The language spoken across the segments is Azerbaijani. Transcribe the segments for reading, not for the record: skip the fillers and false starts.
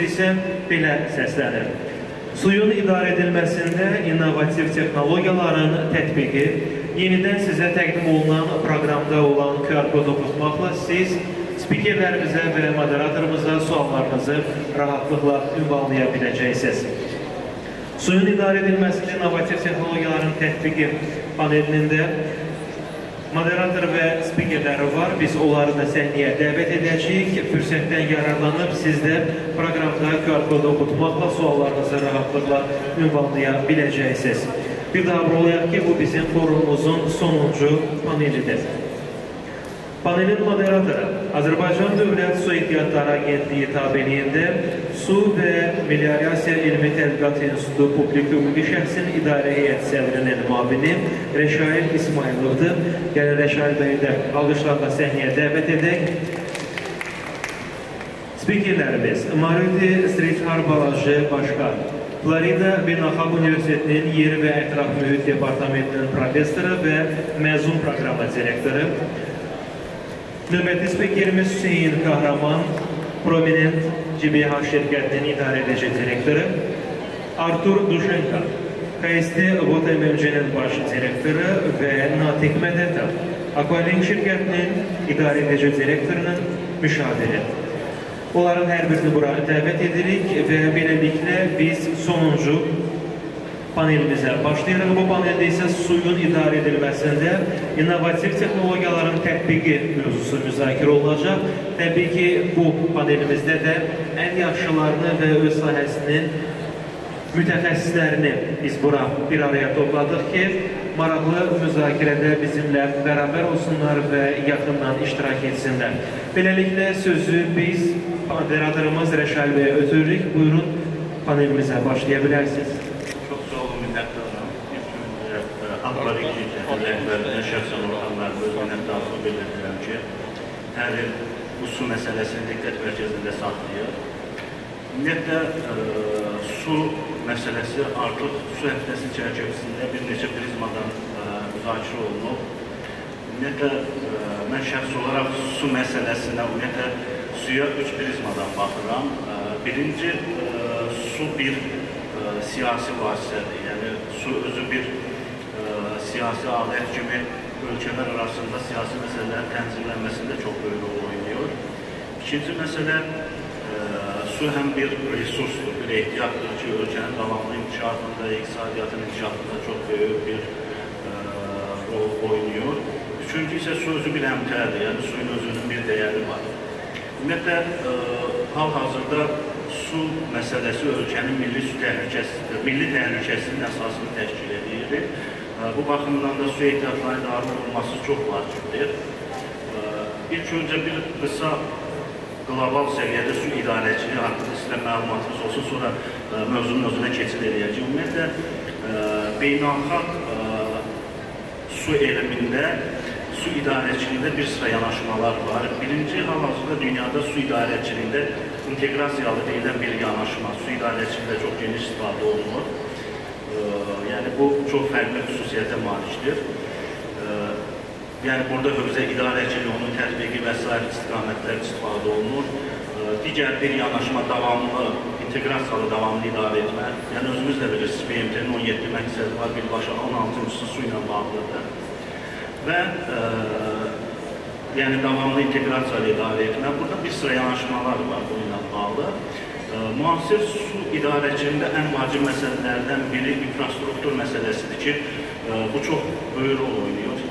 sözcüsü isə belə səslənir. Suyun idarə edilməsində innovativ texnologiyaların tətbiqi, yenidən sizə təqdim olunan proqramda olan QR kodu oxutmaqla siz spikerlərimizə və moderatorumuza suallarınızı rahatlıqla ünvanlaya biləcəksiniz. Suyun idarə edilməsində innovativ texnologiyaların tətbiqi panelinin də moderator və spikerləri var. Biz onları da səhnəyə dəvət edəcəyik. Fürsətdən yararlanıb siz də proqramda QR kodu oxutmaqla suallarınızı rahatlıqla ünvanlaya biləcəksiniz. Bir daha vurğulayaq ki, bu bizim forumumuzun sonuncu panelidir. Panelin moderatoru Azərbaycan Dövlət Su Ehtiyatları Agentliyi tabeliyində Su və Meliorasiya Elmi Tədqiqat İnstitutu Publik Ümumi Şəxsin İdarə Heyət Sədrinin müavini Rəşail İsmayılovdur. Yəni Rəşail bəyi də alqışlarla səhnəyə dəvət edək. Spikerlərimiz Maruti Sridhar Balaji Başqar, Florida Beynəlxalq Universitetinin Yer və Ətraf Mühit Departamentinin professoru və məzun proqramı direktoru. Növbəti spikerimiz Hüseyin Kahraman, Prominent GmbH şirkətinin idarə edici direktoru. Artur Duşenko, KST VOTMMC-nin baş direktoru və Natiq Mədətov, Aqualink şirkətinin idarə edici direktorunun müşaviri. Onların hər birini bura dəvət edirik və beləliklə biz sonuncu panelimizə başlayırıq. Bu paneldə isə suyun idarə edilməsində innovativ texnologiyaların tətbiqi mövzusu müzakirə olunacaq. Təbii ki, bu panelimizdə də ən yaxşılarını və öz sahəsinin mütəxəssislərini biz bura bir araya topladıq ki, maraqlı müzakirədə bizimlə bərabər olsunlar və yaxından iştirak etsinlər. Beləliklə sözü biz moderatorumuz Rəşail bəyə ötürürük. Buyurun, panelimizə başlaya bilərsiniz. Aqualink rəhbərlərinə, şəxsən orqanlarına öz minnətdarlığımı bildirirəm ki, hər il bu su məsələsini diqqət mərkəzində saxlayır. Ümumiyyətlə, su məsələsi artıq su həftəsi çərçivəsində bir neçə prizmadan müzakirə olunub. Ümumiyyətlə, mən şəxs olaraq su məsələsinə, suya 3 prizmadan baxıram. Birinci, su bir siyasi vasitədir, yəni su özü bir siyasi alət kimi ölkələr arasında siyasi məsələlərin tənzimlənməsində çox böyük rol oynayır. İkinci məsələ, su həm bir resursdur, bir ehtiyatdır ki, ölkənin davamlı inkişafında, iqtisadiyyatın inkişafında çox böyük bir rol oynayır. Üçüncü isə su özü bir əmtədir, yəni suyun özünün bir dəyəri var. Ümumiyyətlə, hal-hazırda su məsələsi ölkənin milli təhlükəsinin əsasını təşkil edir. Bu baxımdan da su ehtiyatlarının idarə olunması çox vacibdir. İlk öncə bir qısa qlobal səviyyədə su idarəçiliyi haqqında sizə məlumatınız olsun, sonra mövzunun özünə keçid edəcəyik. Ümumiyyətlə, beynəlxalq su elmində, su idarəçiliyində bir sıra yanaşmalar var. Birinci, hal-hazırda dünyada su idarəçiliyində inteqrasiyalı deyilən bir yanaşma, su idarəçiliyində çox geniş istifadə olunur. Yəni, bu çox fərqli xüsusiyyətə malikdir. Yəni, burada hövzə idarəçiliyi, onun tətbiqi və s. istiqamətlər istifadə olunur. Digər bir yanaşma davamlı, inteqrasiyalı davamlı idarə etmə. Yəni, özümüz də bilirsiniz, BMT-nin 17 məqsədi var, birbaşa 16-cısı su ilə bağlıdır. Və yəni, davamlı inteqrasiyalı idarə etmə. Burada bir sıra yanaşmalar var bununla bağlı. Müasir su idarəçiliyində ən vacib məsələlərdən biri infrastruktur məsələsidir ki, bu çox böyük rol oynayır.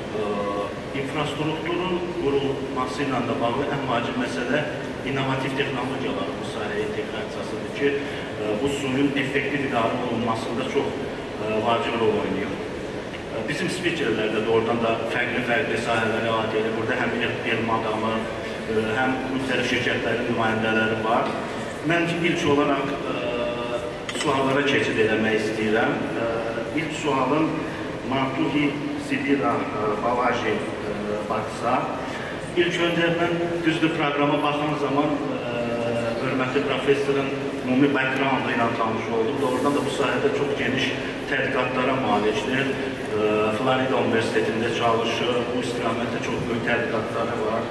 İnfrastrukturun qurulması ilə də bağlı ən vacib məsələ innovativ texnologiyaların bu sahəyə inteqrasiyasıdır ki, bu suyun effektiv idarə olunmasında çox vacib rol oynayır. Bizim spikerlər də oradan da fərqli sahələri əhatə edir. Burada həm elm adamı, həm müxtəlif şirkətlərin nümayəndələri var. Mən ilk olaraq suallara keçid eləmək istəyirəm. İlk sualım Martuhi Sidira Balaji Baksa. İlk öncə mən düzdür proqrama baxan zaman hörmətli professorun ümumi background ilə tanış oldum. Doğrudan da bu sahədə çox geniş tədqiqatlara malikdir. Florida Universitetində çalışır, bu istiqamətdə çox böyük tədqiqatları var.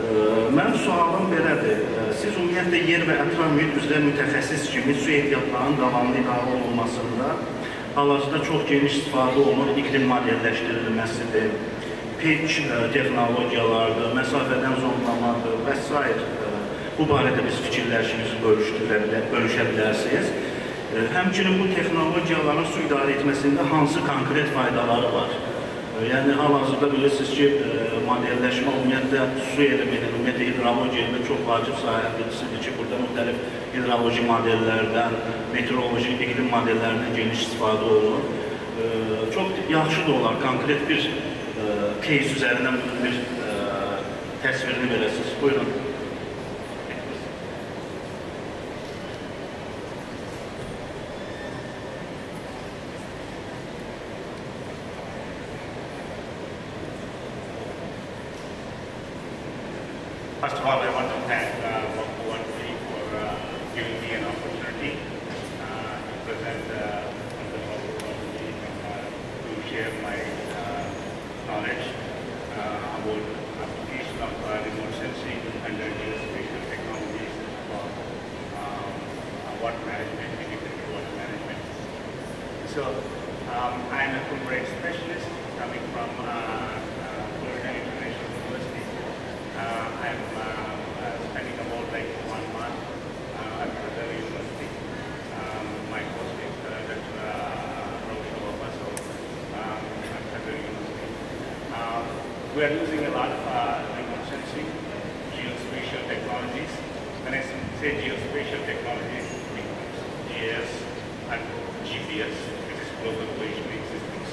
Mənim sualım belədir. Siz ümumiyyətlə yer və ətraf mühit üzrə mütəxəssis kimi su ehtiyatlarının davamlı idarə olunmasında hal-hazırda çox geniş istifadə olunur, iqlim modelləşdirilməsidir, pitch texnologiyalardır, məsafədən zonlamadır və s. Bu barədə biz fikirləşimizi bölüşə bilərsiniz. Həmçinin bu texnologiyaların su idarə etməsində hansı konkret faydaları var? Yəni, hal-hazırda bilirsiniz ki, modelləşmə ümumiyyətlə su elementi, ümumiyyətlə hidrologiya elmi çox vacib sahəsidir ki, burada müxtəlif hidroloji modellərdən, meteoroloji iqlim modellərindən geniş istifadə olunur. Çox yaxşı da olar, konkret bir case üzərindən bir təsvirini verəsiniz. Buyurun. First of all, I want to thank Work 1 for giving me an opportunity to present on the to share my knowledge about application of remote sensing and geospatial technologies for water management, integrated water management. So, I am a Fulbright specialist coming from Florida International University. I'm spending about like 1 month at the university. My post is Dr. Rosha Wabaso at the university. We are using a lot of remote sensing, geospatial technologies. When I say geospatial technologies, it includes GIS and GPS, which is global positioning systems.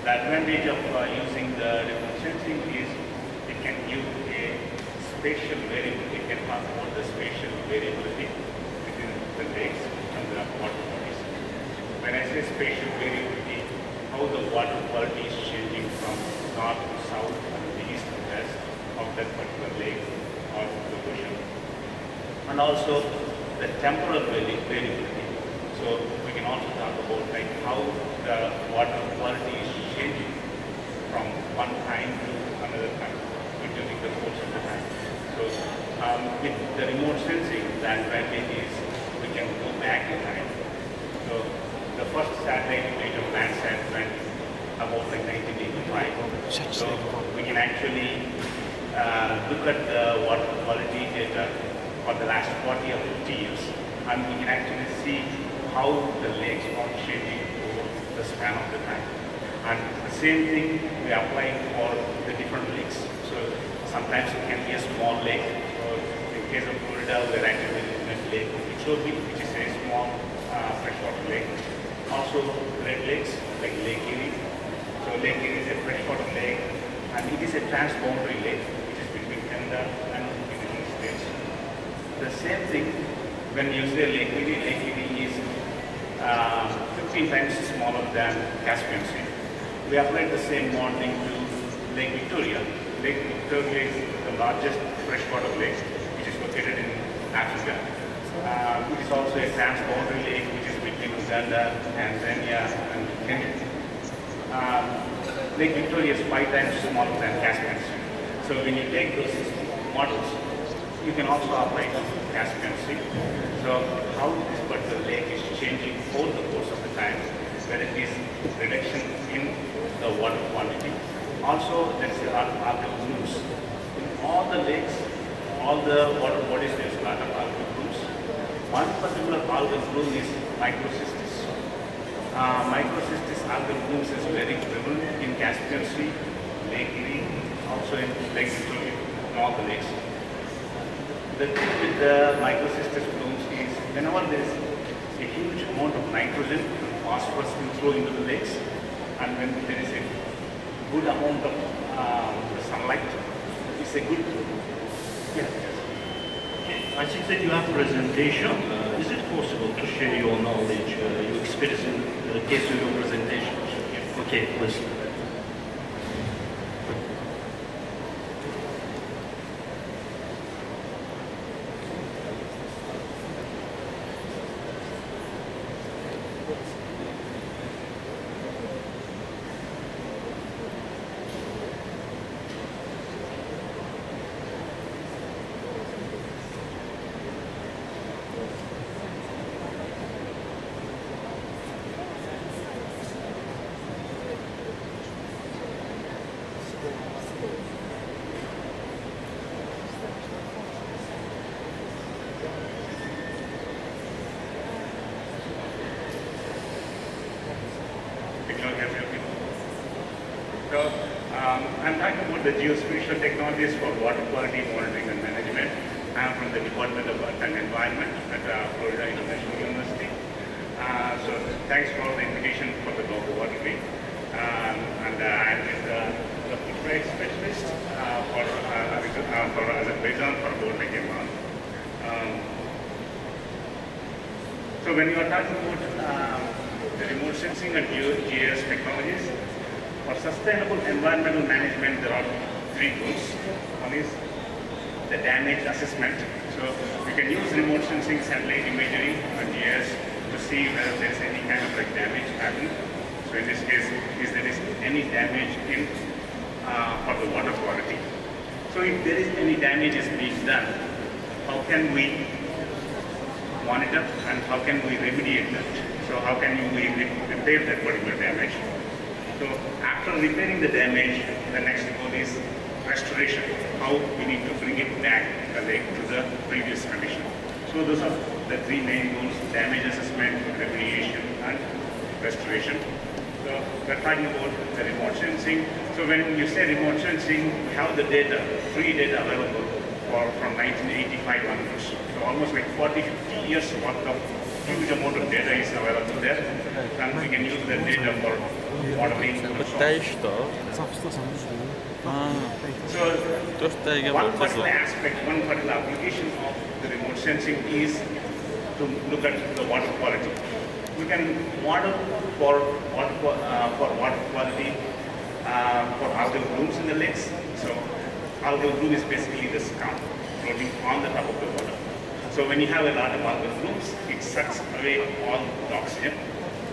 The advantage of using the remote sensing is it can give a spatial variability. It can talk about the spatial variability within the lakes and the water bodies. When I say spatial variability, how the water quality is changing from north to south and the east to west of that particular lake or the ocean. And also the temporal variability. So we can also talk about like how the water quality is changing from one time to another time during the course of the time. So with the remote sensing, the advantage is we can go back in time. So the first satellite image of Landsat went about like 1985. So we can actually look at the water quality data for the last 40 or 50 years, and we can actually see how the lakes are changing over the span of the time. And the same thing we apply for the different lakes. So sometimes it can be a small lake. So in case of Florida, we're actually looking at Lake Okeechobee, which is a small freshwater lake. Also Great Lakes like Lake Erie. So Lake Erie is a freshwater lake, and it is a transboundary lake, which is between Canada and the United States. The same thing when you say Lake Erie is 15 times smaller than Caspian Sea. We applied the same modeling to Lake Victoria. Lake Victoria is the largest freshwater lake, which is located in Africa. It is also a transboundary lake, which is between Uganda, Tanzania, and Kenya. Lake Victoria is 5 times smaller than Caspian Sea. So when you take those models, you can also apply to Caspian Sea. So how this particular lake is changing over the course of the time, whether it is reduction in the water quantity. Also, there is a lot of algal blooms. In all the lakes, all the water bodies, there is a lot of algal blooms. One particular algal bloom is microcystis. Microcystis algal blooms is very prevalent in Caspian Sea, Lake Erie, also in Lake Victoria, in all the lakes. The thing with the microcystis blooms is whenever there is a huge amount of nitrogen and phosphorus inflow into the lakes, and when there is a good amount of sunlight, it's a good. Yeah. Okay. I think that you have a presentation. Is it possible to share your knowledge, your experience in the case of your presentation? Yeah. Okay, please. I'm talking about the geospatial technologies for water quality monitoring and management. I'm from the Department of Earth and Environment at Florida International University. So thanks for the invitation for the Global Water Week. I'm with the trade specialist for Azerbaijan for Borneo. So when you are talking about the remote sensing and GIS technologies, for sustainable environmental management, there are three tools. One is the damage assessment. So we can use remote sensing, satellite imagery, and GIS to see whether there is any kind of like damage happening. So in this case, is there is any damage in for the water quality. So if there is any damage is being done, how can we monitor and how can we remediate that? So how can we repair that particular damage? So after repairing the damage, the next goal is restoration. How we need to bring it back to the previous condition. So those are the three main goals: damage assessment, remediation, and restoration. So we're talking about the remote sensing. So when you say remote sensing, we have the data, free data available from 1985 onwards. So almost like 40-50 years worth of huge amount of data is available there, and we can use the data for modeling. So one particular aspect, one particular application of the remote sensing is to look at the water quality. We can model for water quality for algal blooms in the lakes. So algal bloom is basically the scum floating on the top of the water. So when you have a lot of algal blooms, it sucks away all the oxygen.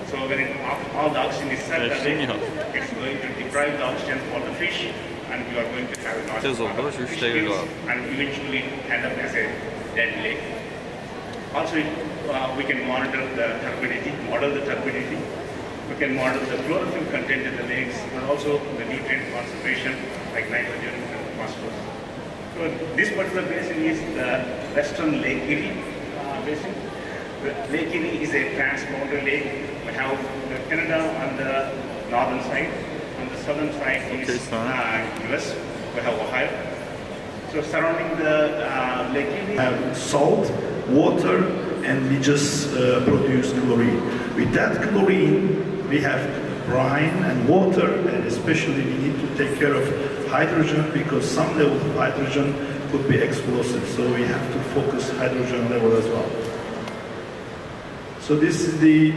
So when all the oxygen is sucked away, it's going to deprive the oxygen for the fish, and you are going to have a lot of fish kills and eventually end up as a dead lake. Also, we can monitor the turbidity, model the turbidity. We can model the chlorophyll content in the lakes, and also the nutrient concentration like nitrogen and phosphorus. So this particular basin is the Western Lake Erie basin. The Lake Erie is a transboundary lake. We have Canada on the northern side. On the southern side is US. We have Ohio. So surrounding the Lake Erie, we have salt, water, and we just produce chlorine. With that chlorine, we have brine and water, and especially we need to take care of hydrogen because some level of hydrogen could be explosive. So we have to focus hydrogen level as well. So this is the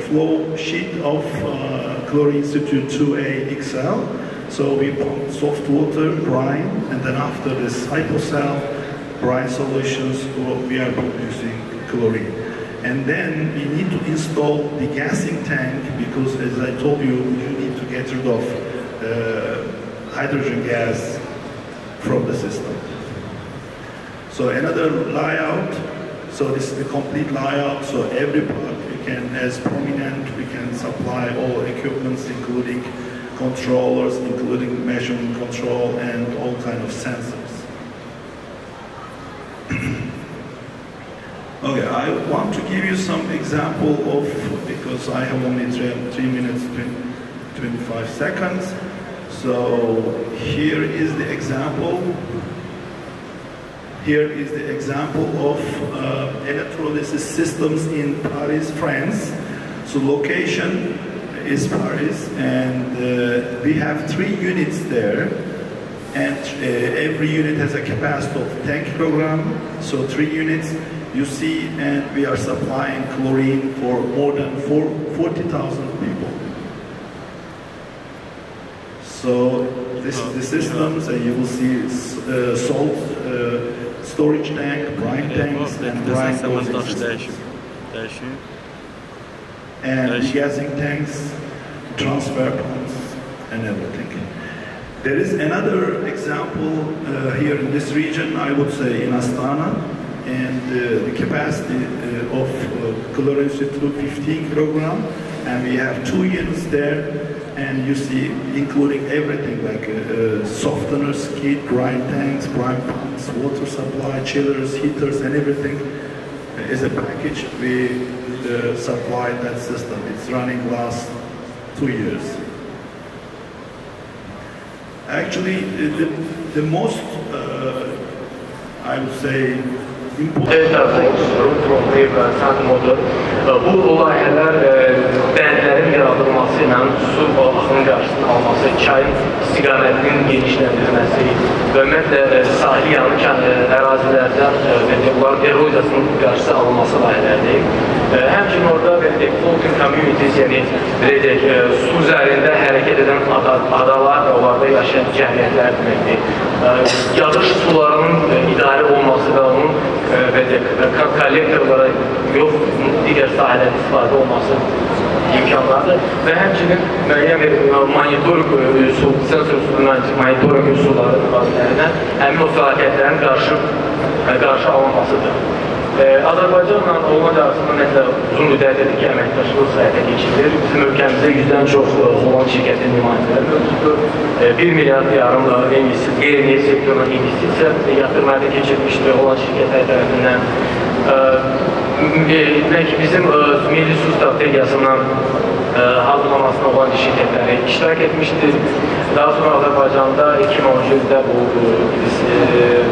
flow sheet of Chlorine Institute 2A XL. So we pump soft water, brine, and then after this hypocell, brine solutions, we are producing chlorine. And then we need to install the gassing tank because, as I told you, you need to get rid of hydrogen gas from the system. So another layout. So this is the complete layout. So every part we can, as prominent, we can supply all equipments, including controllers, including measurement control, and all kind of sensors. Okay, I want to give you some example of, because I have only 3 minutes, 25 seconds. So here is the example. Here is the example of electrolysis systems in Paris, France. So location is Paris, and we have 3 units there. And every unit has a capacity of 10 kilograms, so 3 units you see, and we are supplying chlorine for more than 40,000 people. So this is the systems, and you will see salt storage tank, brine tanks, and brine dosing systems. And gassing tanks, transfer pumps, and everything. There is another example here in this region, I would say in Astana, and the capacity of Chlorine Institute 15 kilogram, and we have 2 units there, and you see including everything like softeners, skid, brine tanks, brine pumps, water supply, chillers, heaters, and everything is a package. We supply that system. It's running last 2 years. Actually, the most, I would say, Evet, Frontlay və Sand Motor bu layihələr bəndlərin yaradılması ilə su axının qarşısını alması, çayın istiqamətinin genişləndirilməsi və ümumiyyətlə sahil yanı ərazilərdən onların eroziyasının qarşısı alınması layihələrdir. Həmçinin orada floating communities, yəni su üzərində hərəkət edən adalar və onlarda yaşayan cəmiyyətlər deməkdir. Yağış sularının idarə olması və onun kollektorlara yox, digər sahələrdə istifadə olması imkanlardır və həmçinin müəyyən bir monitoring üsulları vasitələrindən həmin o fəlakətlərin qarşı alınmasıdır. Azərbaycanla Holland arasında məsələn uzun müddətdir ki, əməkdaşlıq həyata keçirilir. Bizim ölkəmizdə 100-dən çox Holland şirkəti nümayəndələri mövcuddur. 1 milyard yarım qeyri-neft sektoruna investisiya yatırmaya keçirmişdir Holland şirkətləri tərəfindən. Bizim milli su strategiyasından hazırlamasına olan şirkətləri iştirak etmişdir. Daha sonra Azərbaycanda 2010-cu ildə bu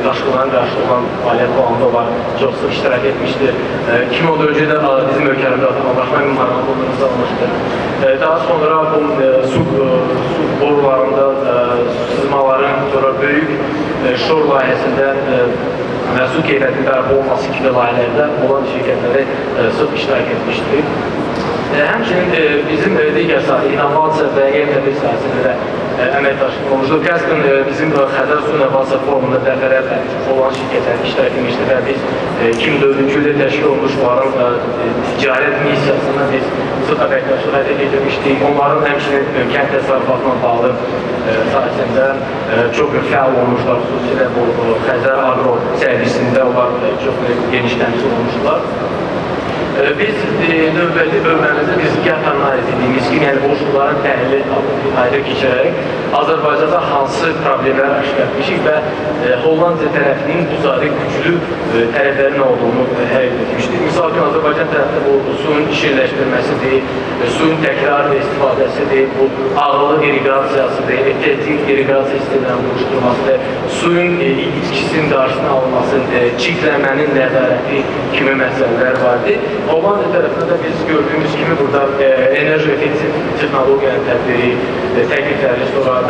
daşqınların qarşılığı olan fəaliyyət planında var, çox sıx iştirak etmişdir. 2014-cü ildə bizim ölkəmizdə Anlaşma memorandumunu imzalamışdır. Daha sonra bu su borularında sızmaların, sonra böyük şor layihəsində və su keyfiyyətinin bərpa olması kimi layihələrdə olan şirkətləri sıx iştirak etmişdir. Həmçinin bizim digər sahə, innovasiya və yeni tədbir sahəsində də əməkdaşlıq olmuşdur. Qəsdən bizim Xəzər Su İnnovasiya Forumunda dəfələrlə olan şirkətlər iştirak etmişdir və biz 2004-cü ildə təşkil olmuş onların ticarət missiyasında biz sıx əməkdaşlıq həyata keçirmişdik. Onların həmçinin kənd təsərrüfatına bağlı sahəsində çox fəal olmuşlar, xüsusilə bu Xəzər Agro servisində onlar çox geniş təmsil olmuşlar. Biz növbəti bölməmizdə biz gap analiz ediyimiz kimi, yəni boşluqların təhlili ayrı keçirərək Azərbaycanda hansı problemlər aşkar etmişik və Hollandiya tərəfinin bu zarı güclü tərəflərin olduğunu həll etmişdik. Misal üçün, Azərbaycan tərəfdə bu suyun şirinləşdirməsidir, suyun təkrar və istifadəsidir, bu ağırlı irriqasiyasıdır, effektiv irriqasiya sistemlərinin oluşturmasıdır, suyun içkisinin qarşısını alınması, çiklənmənin nəzarəti kimi məsələlər vardır. Hollandiya tərəfində də biz gördüyümüz kimi burada enerji effektiv texnologiyanın tədbiri, təklifləri, sonra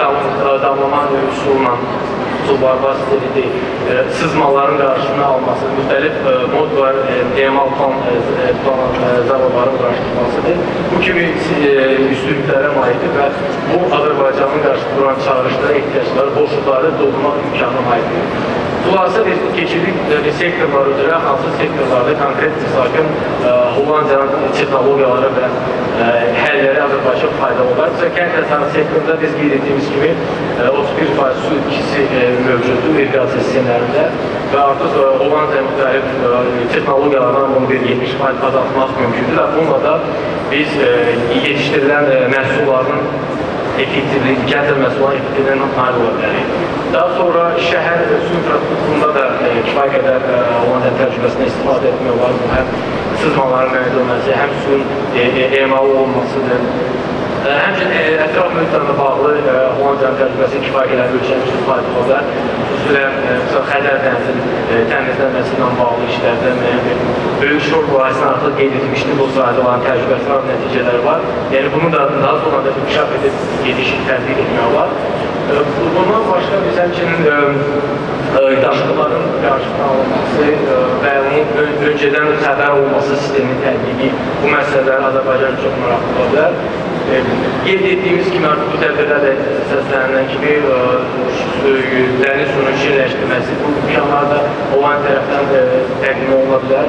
damlama üsuluna üsullar vasitəlidir, sızmaların qarşısını alması, müxtəlif mod var, emal zavodların uğraşdırmasıdır. Bu kimi üstünlüklərə malikdir və bu Azərbaycanın qarşı duran çağırışlara, ehtiyacları, boşluqları doldurmaq imkanına malikdir. Xülasə bir keçirlik sektorlar üzrə, hansı sektorlarda konkret misakın Hollandiyanın texnologiyaları və həlləri Azərbaycan faydalı olar. Kənd təsərrüfatı sektorunda biz qeyd etdiyimiz kimi 31% su itkisi mövcuddur irrigasiya sistemlərində və artıq Hollandiya müxtəlif texnologiyalardan bunu bir 70% azaltmaq mümkündür. Bununla da biz yetişdirilən məhsulların effektivliyi, gətir məhsulların effektivliyindən nail ola bilərik. Daha sonra şəhər su infrastrukturunda da kifayət qədər Hollandiya təcrübəsindən istifadə etmək olar. Həm sızmaların müəyyən edilməsi, həm suyun emalı olmasıdır. Həmçinin ətraf mühitlərlə bağlı Hollandiyanın təcrübəsi kifayət qədər ölçülmüş istifadə olar. Xüsusilə Xəzər dənizinin təmizlənməsi ilə bağlı işlərdə müəyyən bir böyük şor layihəsini artıq qeyd etmişdir. Bu sahədə olan təcrübəsi var, nəticələri var. Yəni bunu da daha sonra da inkişaf edib gedişik tətbiq etmək olar. Bundan başqa biz həmçinin daşqınların qarşısına alınması və onun öncədən xəbər olması sisteminin tətbiqi bu məsələlər Azərbaycan çox maraqlı ola bilər. Qeyd etdiyimiz kimi artıq bu tədbirlərlə səslənilən kimi dəniz suyunun şirinləşdirməsi bu imkanlar da olan tərəfdən təqdim oluna bilər.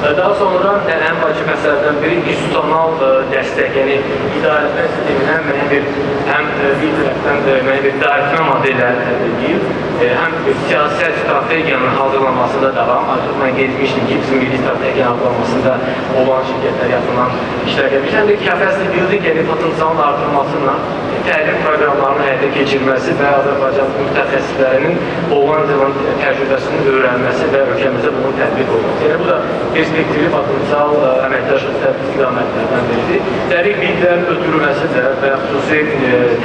Daha sonra ən vacib məsələlərdən biri institusional dəstək, yəni idarəetmə sisteminə həm bir tərəfdən müəyyən bir idarəetmə modeli modellərin tətbiqi, həm siyasət strategiyanın hazırlanmasında davam, artıq mən gezmişdim ki, bizim milli strategiyanın hazırlanmasında olan şirkətlər yaxından iştirak etmiş, həm də capacity building, yəni potensialın artırılmasıyla təlim proqramlarının həyata keçirilməsi və Azərbaycan mütəxəssislərinin olan təcrübəsini öyrənməsi və ölkəmizdə bunun tətbiq olunması. Yəni, bu da perspektivli potensial əməkdaşlıq istiqamətlərdən biridir. Dəqiq bilgilərin ötürülməsi də və xüsusi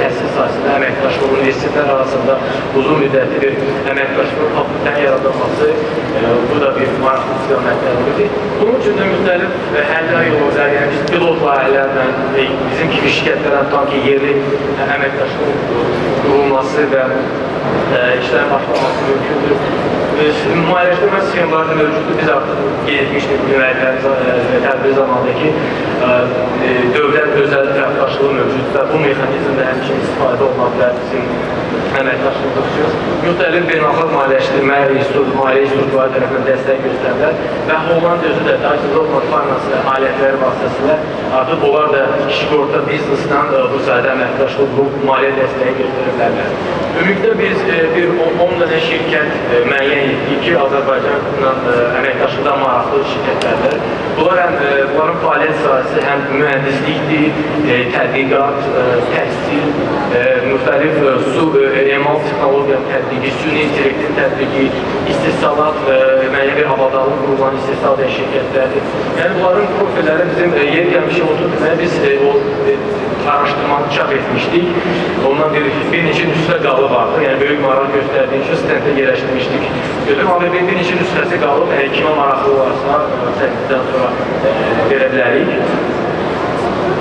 təhsil sahəsində əməkdaşlıq, universitetlər arasında uzun müddətli bir əməkdaşlıq fakültənin yaradılması, bu da bir maraqlı istiqamətlərdən biridir. Bunun üçün də müxtəlif həllə yollar, yəni biz pilot layihələrlə bizim kimi şirkətlərlə tutan ki, yerli əməkdaşlıq qurulması və işlərin başlaması mümkündür. Maliyyələşdirmə sxemləri mövcuddur. Biz artıq getmişdik tədbir zamanındakı dövlət özəl tərəfdaşlığı mövcuddur və bu mexanizmdə həmçinin istifadə oluna bilər bizim əməkdaşlığımız üçün. Müxtəlif beynəlxalq maliyyələşdirmə maliyyə institutları tərəfindən dəstək göstərirlər və Holland özü də Deutsche Finance alətləri vasitəsilə artıq onlar da işğorta biznesdən bu sayədə əməkdaşlıq qrup maliyyə dəstəyi göstərirlər. Ümumilikdə biz bir 10 dənə şirkət müəyyən etdik ki, Azərbaycanla əməkdaşlıqda maraqlı şirkətlərdir. Bunların fəaliyyət sahəsi həm mühəndislikdir, tədqiqat, təhsil, müxtəlif su, emal texnologiyanın tətbiqi, süni intellektin tətbiqi, istehsalat, müəyyən bir havadarlıq qurulan istehsal edən şirkətlərdir. Yəni, bunların profilləri bizim yer gəlmişi oturduğunda biz o araşdırmanı çap etmişdik. Ondan bir neçə nüsxə qalı vardı. Yəni, böyük maraq göstərdiyi üçün stentə yerləşdirmişdik. Amma bir neçə nüsxəsi qalıb, kimə maraqlı olarsa, səhvizdən sonra verə bilərik.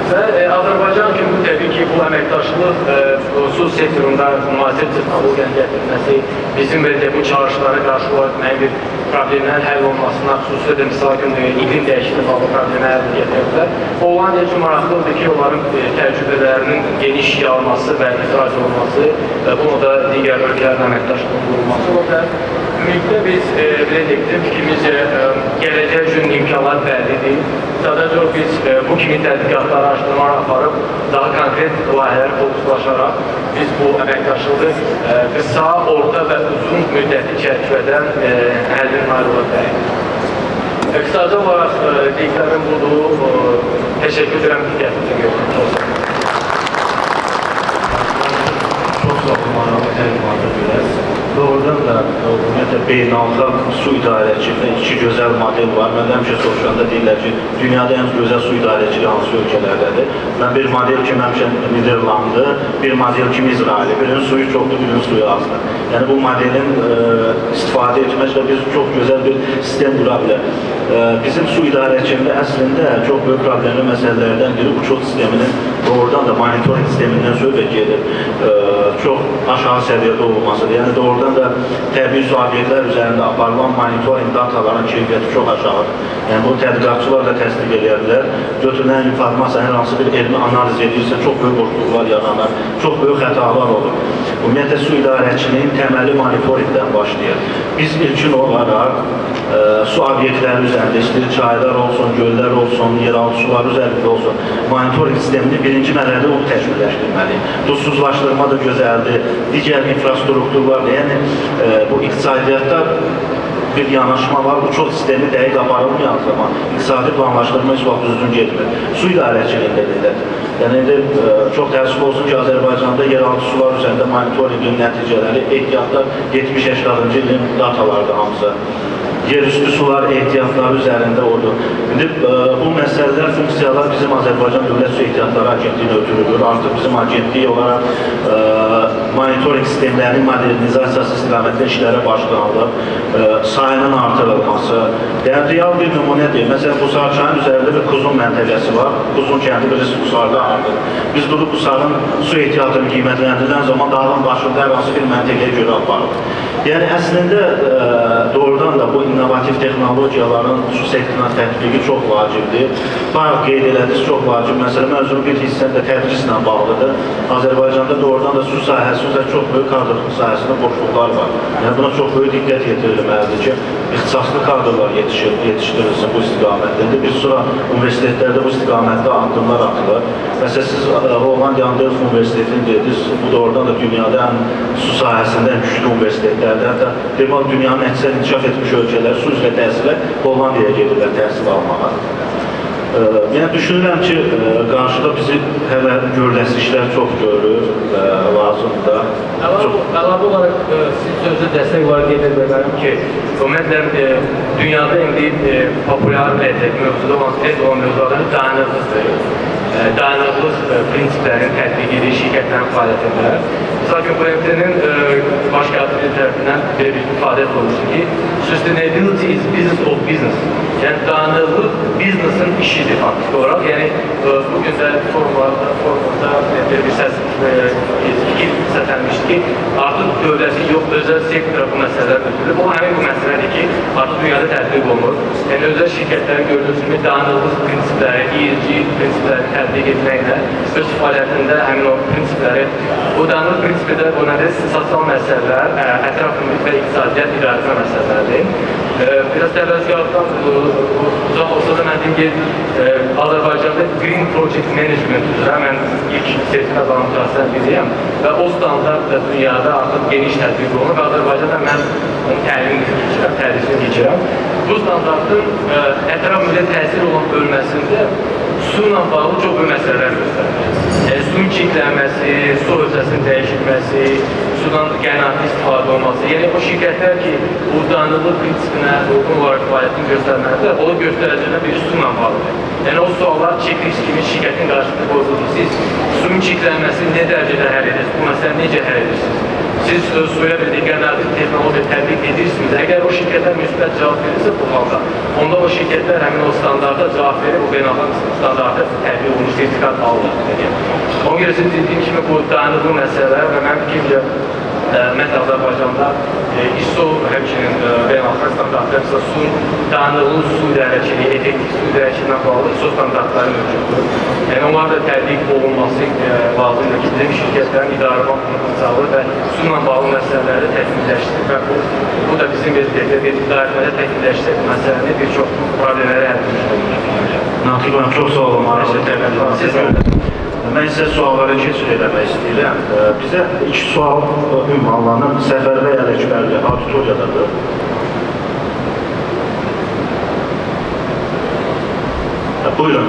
Və Azərbaycan kimi təbii ki, bu əməkdaşlıq su sektorunda müasir texnologiyanın gətirilməsi, bizim bu çağırışlara qarşı olaraq müəyyən bir problemlərin həll olmasına, xüsusilə də misal gün iqlim dəyişikliyi bağlı problemlər gətirdilər. Hollandiya üçün maraqlıdır ki, onların təcrübələrinin geniş yayılması və ixrac olunması, bunu da digər ölkələrin əməkdaşlığının qurulması olar. Ümumilikdə biz fikrimizcə gələcək üçün imkanlar bəllidir. Sadəcə biz bu kimi tədqiqatlar, araşdırmalar aparıb, daha konkret layihələr fokuslaşaraq biz bu əməkdaşlığı qısa, orta və uzun müddətli çərçivədən əldə nail ola bilərik. Qısaca olaraq dediklərim budur. Təşəkkür edirəm diqqətinizə görə. Çox sağ olun, maraqlı təlimatı görəz. Doğrudan da ümumiyyətlə beynəlxalq su idarəçiliyində iki gözəl model var. Mən həmişə soruşanda deyirlər ki, dünyada ən gözəl su idarəçiliyi hansı ölkələrdədir? Mən bir model kimi həmişə Niderlandı, bir model kimi İsraili. Birinin suyu çoxdur, birinin suyu azdır. Yəni bu modelin istifadə etməklə biz çox gözəl bir sistem qura bilər. Bizim su idarəçiliyində əslində çox böyük problemli məsələlərdən biri uçot sisteminin doğrudan da monitoring sistemindən söhbət gedir. Çox aşağı səviyyədə olmasıdır. Yəni doğrudan da təbii su obyektlər üzərində aparılan monitoring dataların keyfiyyəti çox aşağıdır. Yəni bu tədqiqatçılar da təsdiq edə bilər. Götürülən informasiya hər hansı bir elmi analiz edirsə çox böyük boşluqlar yaranar, çox böyük xətalar olur. Ümumiyyətlə su idarəçiliyinin təməli monitoringdən başlayır. Biz ilkin olaraq su obyektləri üzərində, istəyir çaylar olsun, göllər olsun, yeraltı sular üzərində olsun, monitoring sistemini birinci mərhələdə onu təkmilləşdirməliyik. Duzsuzlaşdırma da gözəldir, digər infrastrukturlar da, yəni bu iqtisadiyyatda bir yanaşma var, uçot sistemi dəqiq aparılmayan zaman iqtisadi planlaşdırma heç vaxt düzgün getmir. Su idarəçiliyində deyilər. Yəni, çox təəssüf olsun ki, Azərbaycanda yeraltı sular üzərində monitoringin nəticələri ehtiyatlar 70-80-cı ilin datalardır hamısı. Yerüstü sular ehtiyatları üzərində oldu. İndi bu məsələlər, funksiyalar bizim Azərbaycan Dövlət Su Ehtiyatları Agentliyinə ötürülür. Artıq bizim agentlik olaraq monitoring sistemlərinin modernizasiyası istiqamətində işlərə başlanılıb. Sayının artırılması. Yəni, real bir nümunədir. Məsələn, Qusar çayın üzərində bir Quzun məntəqəsi var. Quzun kəndi bilirsiniz, Qusarda alınır. Biz durub Qusarın su ehtiyatını qiymətləndirilən zaman dağın başında hər hansı bir məntəqəyə görə aparır. Yəni, əslində doğrudan da bu innovativ texnologiyaların su sektoruna tətbiqi çox vacibdir. Bayaq qeyd elədiniz, çox vacib. Məsələn, mövzunun bir hissəndə tədrislə bağlıdır. Azərbaycanda doğrudan da su sahəsi üzrə çox böyük kadr sahəsində boşluqlar var. Yəni buna çox böyük diqqət yetirilməlidir ki, ixtisaslı kadrlar yetişdirilsin bu istiqamətdə. İndi bir sıra universitetlərdə bu istiqamətdə addımlar atılır. Məsələn, siz Hollandiya Delft Universitetini dediniz, bu da oradan da dünyada ən su sahəsində ən güclü universitetlərdə, hətta demək dünyanın əksər inkişaf etmiş ölkələri su üzrə təhsilə Hollandiyaya gedirlər təhsil almağa. Yəni düşünürəm ki, qarşıda bizi hələ görüləsi işlər çox görür, lazımdır. Əlavə olaraq sizin sözü dəstək olaraq qeyd edirəm ki, ümumiyyətlə dünyada indi populyar mövzuda olan tez olan mövzulardan dayanıqlıqdır. Dayanıqlıq prinsiplərin tətbiq edici şirkətlərin fəaliyyətində. Misal-üçün, BMT-nin baş katibi tərəfindən bir ifadə olmuşdur ki, sustainability is business of business. Yəni, dayanıqlıq biznesin işidir faktiki olaraq. Yəni, bugün də forumda bir səs fikir səslənmişdir ki, artıq dövləti yox, özəl sektora bu məsələlər götürülür. O, həmin bu məsələdir ki, artıq dünyada tətbiq olunur. Yəni, özəl şirkətlərin gördüyünüz kimi dayanıqlıq prinsipləri, ESG prinsipləri tətbiq etməklə öz fəaliyyətində həmin o prinsipləri, bu dayanıqlıq prinsipi də bu nədir? Sosial məsələlər, ətraf mühit və iqtisadiyyat idarəetmə məsələlərdir. Biraz təvəzzüqatdan uzaq olsa da mən deyim ki, Azərbaycanda Green Project Management üzrə mən ilk sertifikat alan mütəxəssislərdən biriyəm və o standart da dünyada artıq geniş tətbiq olunur və Azərbaycanda mən onun tədrisini keçirəm. Bu standartın ətraf mühitə təsir olan bölməsində su ilə bağlı çox böyük məsələlər göstərir. Suyun çirklənməsi, su hövzəsinin dəyişilməsi, sudan qənaətli istifadə olması, yəni o şirkətlər ki, bu dayanıqlıq prinsipinə uyğun olaraq fəaliyyətini göstərməlidir, o göstərəcəklər bir su ilə bağlıdır. Yəni o suallar checklist kimi şirkətin qarşısında qoyulur ki, siz suyun çirklənməsini nə dərəcədə həll edirsiniz, bu məsələni necə həll edirsiniz? Siz suya bir qənaətli texnologiya tətbiq edirsiniz. Əgər o şirkətlər müsbət cavab verirsə bu halda, onda o şirkətlər həmin o standarda cavab verir, o beynəlxalq standarda tətbiq olunmuş sertifikat alırlar. Ona görə siz dediyim kimi bu dayanıqlı məsələlər və mənim fikrimcə ümumiyyətlə Azərbaycanda ISO həmçinin beynəlxalq standartlarımızda suyun dayanıqlı su idarəçiliyi, effektiv su idarəçiliyindən bağlı ISO standartları mövcuddur. Yəni onlar da tətbiq olunması lazımdır ki, bizim şirkətlərin idarəman potensialı və su ilə bağlı məsələləri təkmilləşdirir və bu da bizim idarəetmədə təkmilləşdirək məsələni bir çox problemləri həll etmiş olur. Natiq mənim çox sağ olun, mən sizə suallara keçid eləmək istəyirəm. Bizə iki sual ünvanlanıb, Səfərbəy Ələkbərli auditoriyadadır. Buyurun.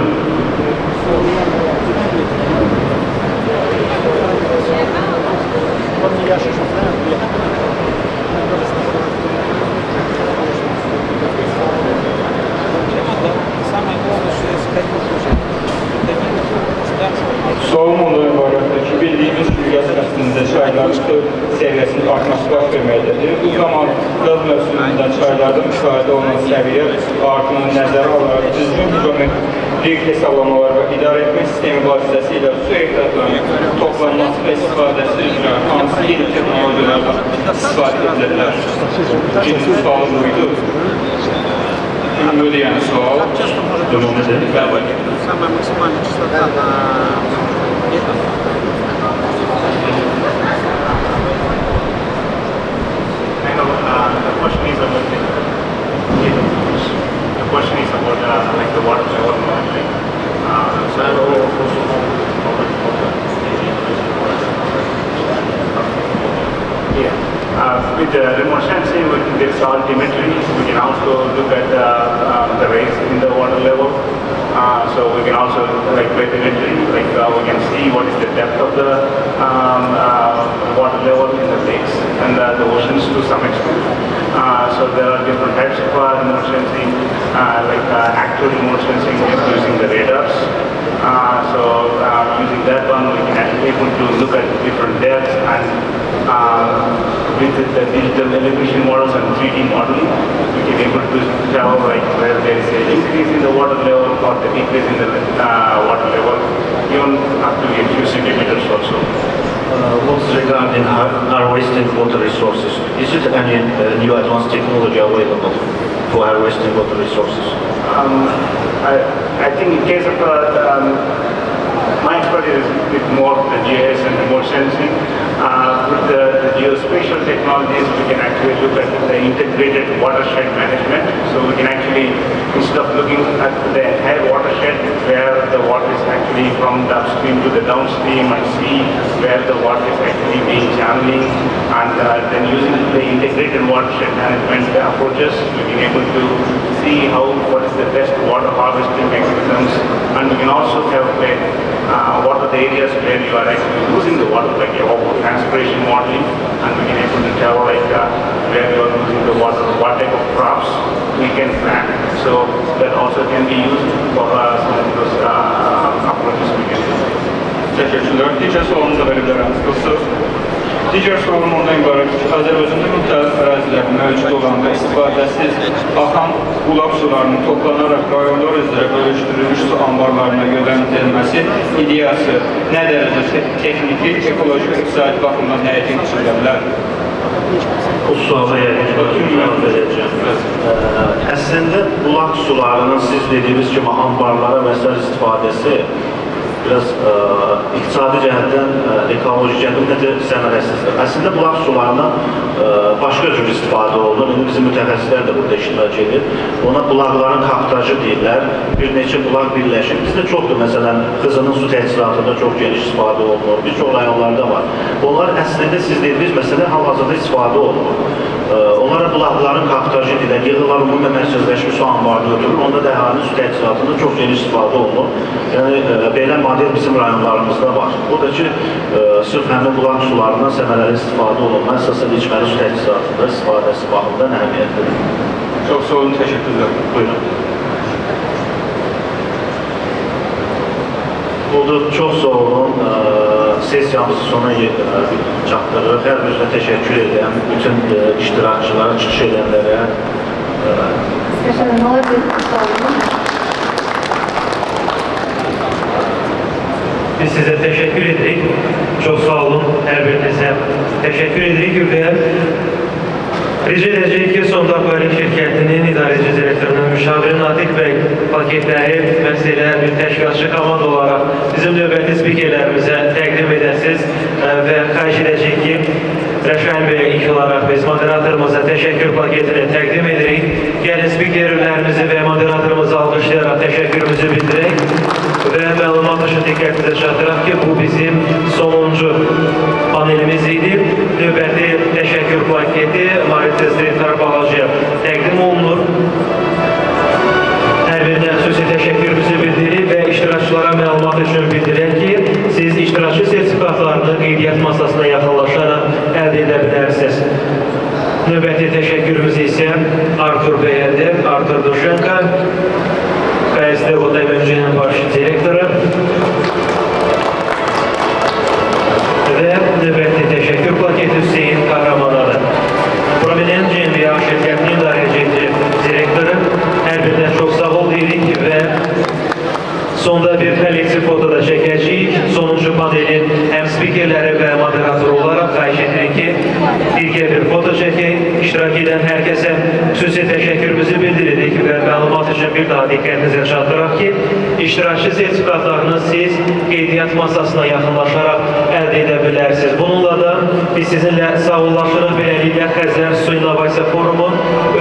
Sualım ondan ibarətdir ki, bildiyimiz ki, yaz fəslində çayların su səviyyəsinin artması baş verməkdədir. Bu zaman yaz mövsümündə çaylarda müşahidə olunan səviyyə artımını nəzərə alaraq düzgün hidrometrik hesablamalar və idarəetmə sistemi vasitəsilə su ehtiyatlarının toplanması və istifadəsi üzrə hansı yeni texnologiyalardan istifadə edilirlər? İkinci sualım buydu. Ümumi yəni sual. Ümumidir. Самая максимальная частота на The question is about like the water level monitoring. With the remote sensing, there is altimetry. We can also look at the raise in the water level. So we can also like bathymetry, like we can see what is the depth of the water level in the lakes and the oceans to some extent. So there are different types of remote sensing, like actual remote sensing just using the radars. So using that one, we can actually able to look at different depths and with the digital elevation models and 3D modeling, we can able to tell like where there is an increase in the water level or the decrease in the water level, even up to a few centimeters also. What's regarding harvesting water resources? Is it any new advanced technology available for harvesting water resources? I think in case of My expertise is with more the GIS and remote sensing. With the geospatial technologies, we can actually look at the integrated watershed management. So we can actually, instead of looking at the entire watershed, where the water is actually from the upstream to the downstream, and see where the water is actually being channeling, and then using the integrated watershed management approaches, we've been able to see what is the best water harvesting mechanisms, and we can also calculate what are the areas where you are actually losing the water, like your transpiration modeling, and we can able to tell like where you are losing the water, what type of crops we can plant. So that also can be used for some of those approaches we can do. Teşekkürler. Digər sualını da verə bilərəm. Digər sualım ondan ibarət ki, Azərbaycanda müxtəlif ərazilərin mövcud olanda istifadəsiz axan bulaq sularının toplanaraq rayonlar üzrə bölüşdürülmüş su anbarlarına yönləndirilməsi ideyası nə dərəcə texniki, ekoloji və iqtisadi baxımdan həyata keçirilə bilər? Bu suala cavab verəcəm. Əslində bulaq sularının siz dediyiniz kimi anbarlara və s. istifadəsi biraz iqtisadi cəhətdən, ekoloji cəhətdən necə səmərəsizdir. Əslində bulaq sularından başqa cür istifadə olunur. İndi bizim mütəxəssislər də burada iştirak edir. Ona bulaqların kaptacı deyirlər. Bir neçə bulaq birləşir. Bizdə çoxdur, məsələn, Xızının su təchizatında çox geniş istifadə olunur. Bir çox rayonlarda var. Onlar əslində siz dediniz, məsələ hal-hazırda istifadə olunur. Onlara bulaqların kaptacı deyirlər. Yığılar ümumi mərkəzləşmiş su anbarını götürür. Onda da əhalinin su təchizatında çox geniş istifadə olunur. Yəni, belə model bizim rayonlarımızda var. Bu da ki, sırf həmin bulaq sularından səmərəli istifadə olunma, əsasən içməli su təchizatında istifadəsi baxımından əhəmiyyətlidir. Çox sağ olun, təşəkkürlər. Buyurun. Oldu, çox sağ olun. Sesiyamızı sona çatdırırıq. Hər birinizə təşəkkür edirəm. Bütün iştirakçılara, çıxış edənlərə. Biz sizə təşəkkür edirik. Çox sağ olun. Hər birinizə təşəkkür edirik və rica edəcəyik ki, Sonda Aquarik şirkətinin idarəçi direktorunun müşaviri Natiq bəy paketləri məsələ bir təşkilatçı komanda olaraq bizim növbəti spikerlərimizə təqdim edəsiniz və xahiş edəcəyik ki, Rəşən bəyə ilk olaraq biz moderatorumuza təşəkkür paketini təqdim edirik. Gəlin spikerlərimizi və moderatorumuzu alqışlayaraq təşəkkürümüzü bildirək və məlumat üçün diqqətinizə çatdıraq ki, bu bizim sonuncu panelimiz idi. Növbəti təşəkkür paketi Marites direktor Balacıya təqdim olunur. Hər birinə xüsusi təşəkkürümüzü bildirir və iştirakçılara məlumat üçün bildirək ki, siz iştirakçı sertifikatlarını qeydiyyat masasına yaxınlaşaraq əldə edə bilərsiniz. Növbəti təşəkkürümüz isə Artur bəyədir, Artur Duşenko, KSD ODMC'nin baş direktoru və növbəti təşəkkür paketi Hüseyin Kahramanadır. Prominent GmbH şirkətinin idarəçi direktoru, hər birinə çox sağ ol deyirik və sonda bir kollektiv foto da çəkəcəyik. Sonuncu panelin həm spikerləri və moderatoru olaraq xahiş edirik ki, birgə bir foto çəkək. İştirak edən hər kəsə xüsusi təşəkkürümüzü bildiririk və məlumat üçün bir daha diqqətinizə çatdıraq ki, iştirakçı sertifikatlarını siz qeydiyyat masasına yaxınlaşaraq əldə edə bilərsiniz. Bununla da biz sizinlə sağollaşırıq. Beləliklə Xəzər Su İnnovasiya Forumu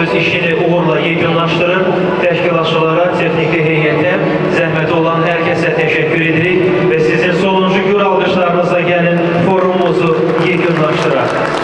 öz işini uğurla yekunlaşdırır. Təşkilatçılara, texniki heyətə, zəhməti olan hər kəsə təşəkkür edirik və sizin sonuncu gür alqışlarınızla gəlin forumumuzu yekunlaşdıraq.